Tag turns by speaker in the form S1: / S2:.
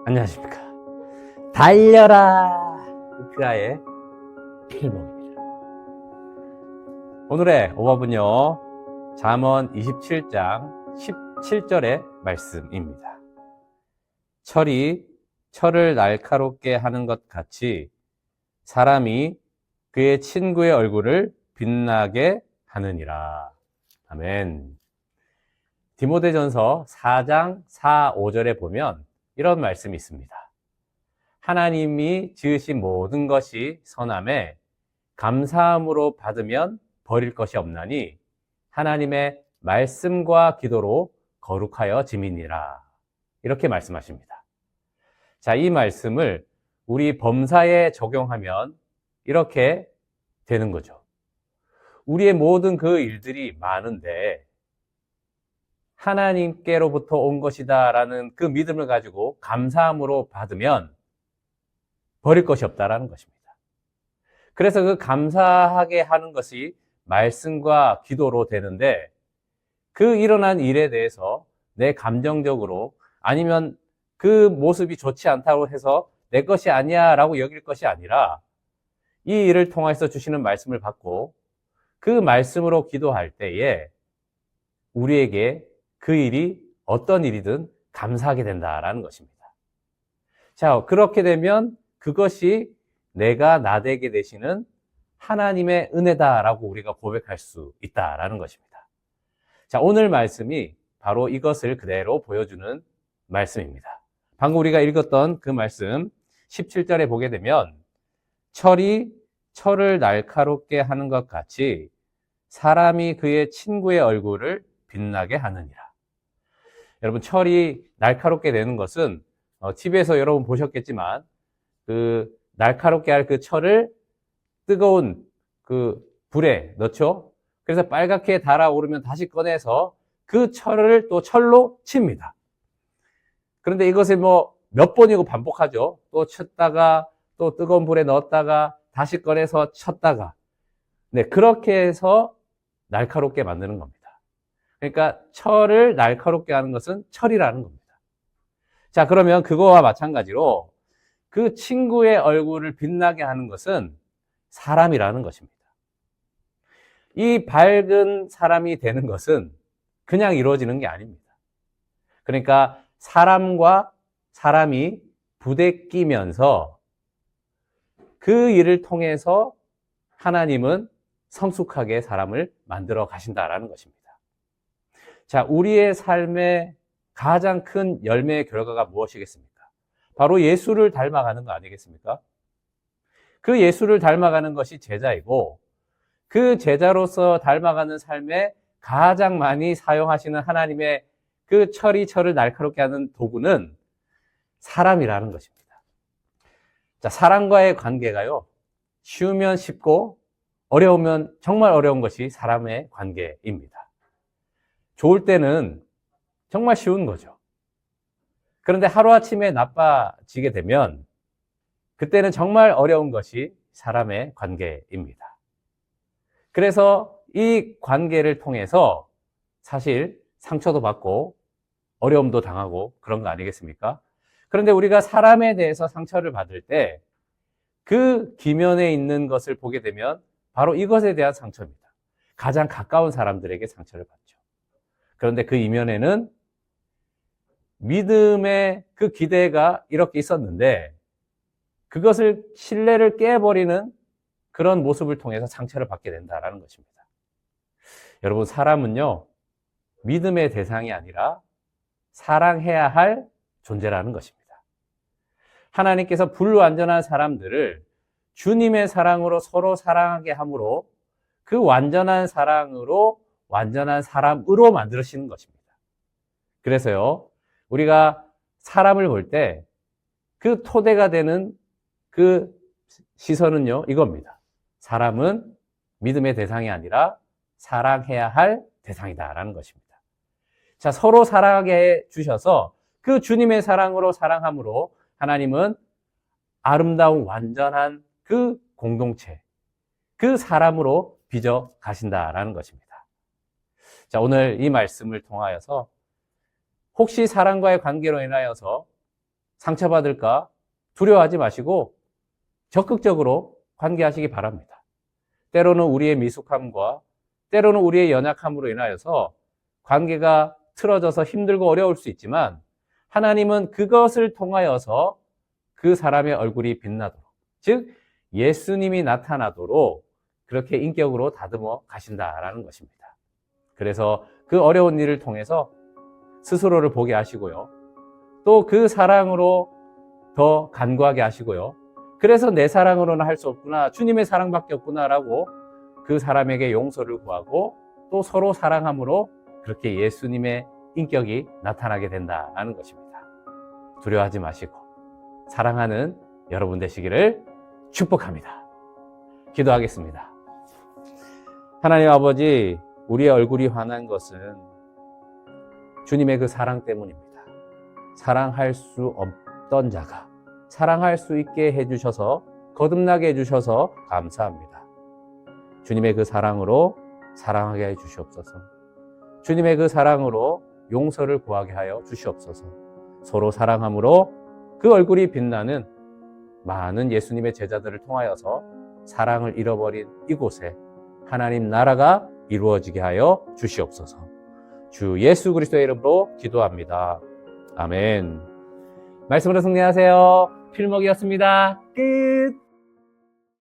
S1: 안녕하십니까. 달려라 우피아의 필목입니다. 오늘의 오법은요, 잠언 27장 17절의 말씀입니다. 철을 날카롭게 하는 것 같이 사람이 그의 친구의 얼굴을 빛나게 하느니라. 아멘. 디모데전서 4장 4, 5절에 보면 이런 말씀이 있습니다. 하나님이 지으신 모든 것이 선함에 감사함으로 받으면 버릴 것이 없나니 하나님의 말씀과 기도로 거룩하여 짐이니라. 이렇게 말씀하십니다. 자, 이 말씀을 우리 범사에 적용하면 이렇게 되는 거죠. 우리의 모든 그 일들이 많은데 하나님께로부터 온 것이다 라는 그 믿음을 가지고 감사함으로 받으면 버릴 것이 없다라는 것입니다. 그래서 그 감사하게 하는 것이 말씀과 기도로 되는데, 그 일어난 일에 대해서 내 감정적으로 아니면 그 모습이 좋지 않다고 해서 내 것이 아니야 라고 여길 것이 아니라, 이 일을 통해서 주시는 말씀을 받고 그 말씀으로 기도할 때에 우리에게 그 일이 어떤 일이든 감사하게 된다라는 것입니다. 자, 그렇게 되면 그것이 내가 나되게 되시는 하나님의 은혜다라고 우리가 고백할 수 있다라는 것입니다. 자, 오늘 말씀이 바로 이것을 그대로 보여주는 말씀입니다. 방금 우리가 읽었던 그 말씀 17절에 보게 되면 철을 날카롭게 하는 것 같이 사람이 그의 친구의 얼굴을 빛나게 하느니라. 여러분, 철이 날카롭게 되는 것은 집에서 여러분 보셨겠지만 그 날카롭게 할 그 철을 뜨거운 그 불에 넣죠. 그래서 빨갛게 달아오르면 다시 꺼내서 그 철을 또 철로 칩니다. 그런데 이것을 몇 번이고 반복하죠. 또 쳤다가 또 뜨거운 불에 넣었다가 다시 꺼내서 쳤다가, 네, 그렇게 해서 날카롭게 만드는 겁니다. 그러니까 철을 날카롭게 하는 것은 철이라는 겁니다. 자, 그러면 그거와 마찬가지로 그 친구의 얼굴을 빛나게 하는 것은 사람이라는 것입니다. 이 밝은 사람이 되는 것은 그냥 이루어지는 게 아닙니다. 그러니까 사람과 사람이 부대끼면서 그 일을 통해서 하나님은 성숙하게 사람을 만들어 가신다라는 것입니다. 자, 우리의 삶의 가장 큰 열매의 결과가 무엇이겠습니까? 바로 예수를 닮아가는 거 아니겠습니까? 그 예수를 닮아가는 것이 제자이고, 그 제자로서 닮아가는 삶에 가장 많이 사용하시는 하나님의 그 철을 날카롭게 하는 도구는 사람이라는 것입니다. 자, 사람과의 관계가요, 쉬우면 쉽고 어려우면 정말 어려운 것이 사람의 관계입니다. 좋을 때는 정말 쉬운 거죠. 그런데 하루아침에 나빠지게 되면 그때는 정말 어려운 것이 사람의 관계입니다. 그래서 이 관계를 통해서 사실 상처도 받고 어려움도 당하고 그런 거 아니겠습니까? 그런데 우리가 사람에 대해서 상처를 받을 때 그 기면에 있는 것을 보게 되면 바로 이것에 대한 상처입니다. 가장 가까운 사람들에게 상처를 받죠. 그런데 그 이면에는 믿음의 그 기대가 이렇게 있었는데 그것을 신뢰를 깨버리는 그런 모습을 통해서 상처를 받게 된다는 것입니다. 여러분, 사람은요, 믿음의 대상이 아니라 사랑해야 할 존재라는 것입니다. 하나님께서 불완전한 사람들을 주님의 사랑으로 서로 사랑하게 함으로 그 완전한 사랑으로 완전한 사람으로 만드시는 것입니다. 그래서요, 우리가 사람을 볼 때 그 토대가 되는 그 시선은요, 이겁니다. 사람은 믿음의 대상이 아니라 사랑해야 할 대상이다라는 것입니다. 자, 서로 사랑하게 해 주셔서 그 주님의 사랑으로 사랑함으로 하나님은 아름다운 완전한 그 공동체, 그 사람으로 빚어 가신다라는 것입니다. 자, 오늘 이 말씀을 통하여서 혹시 사람과의 관계로 인하여서 상처받을까 두려워하지 마시고 적극적으로 관계하시기 바랍니다. 때로는 우리의 미숙함과 때로는 우리의 연약함으로 인하여서 관계가 틀어져서 힘들고 어려울 수 있지만 하나님은 그것을 통하여서 그 사람의 얼굴이 빛나도록, 즉 예수님이 나타나도록 그렇게 인격으로 다듬어 가신다라는 것입니다. 그래서 그 어려운 일을 통해서 스스로를 보게 하시고요. 또 그 사랑으로 더 간구하게 하시고요. 그래서 내 사랑으로는 할 수 없구나, 주님의 사랑밖에 없구나라고 그 사람에게 용서를 구하고 또 서로 사랑함으로 그렇게 예수님의 인격이 나타나게 된다는 것입니다. 두려워하지 마시고 사랑하는 여러분 되시기를 축복합니다. 기도하겠습니다. 하나님 아버지, 우리의 얼굴이 환한 것은 주님의 그 사랑 때문입니다. 사랑할 수 없던 자가 사랑할 수 있게 해주셔서, 거듭나게 해주셔서 감사합니다. 주님의 그 사랑으로 사랑하게 해 주시옵소서. 주님의 그 사랑으로 용서를 구하게 하여 주시옵소서. 서로 사랑함으로 그 얼굴이 빛나는 많은 예수님의 제자들을 통하여서 사랑을 잃어버린 이곳에 하나님 나라가 이루어지게 하여 주시옵소서. 주 예수 그리스도의 이름으로 기도합니다. 아멘. 말씀으로 승리하세요. 필목이었습니다. 끝.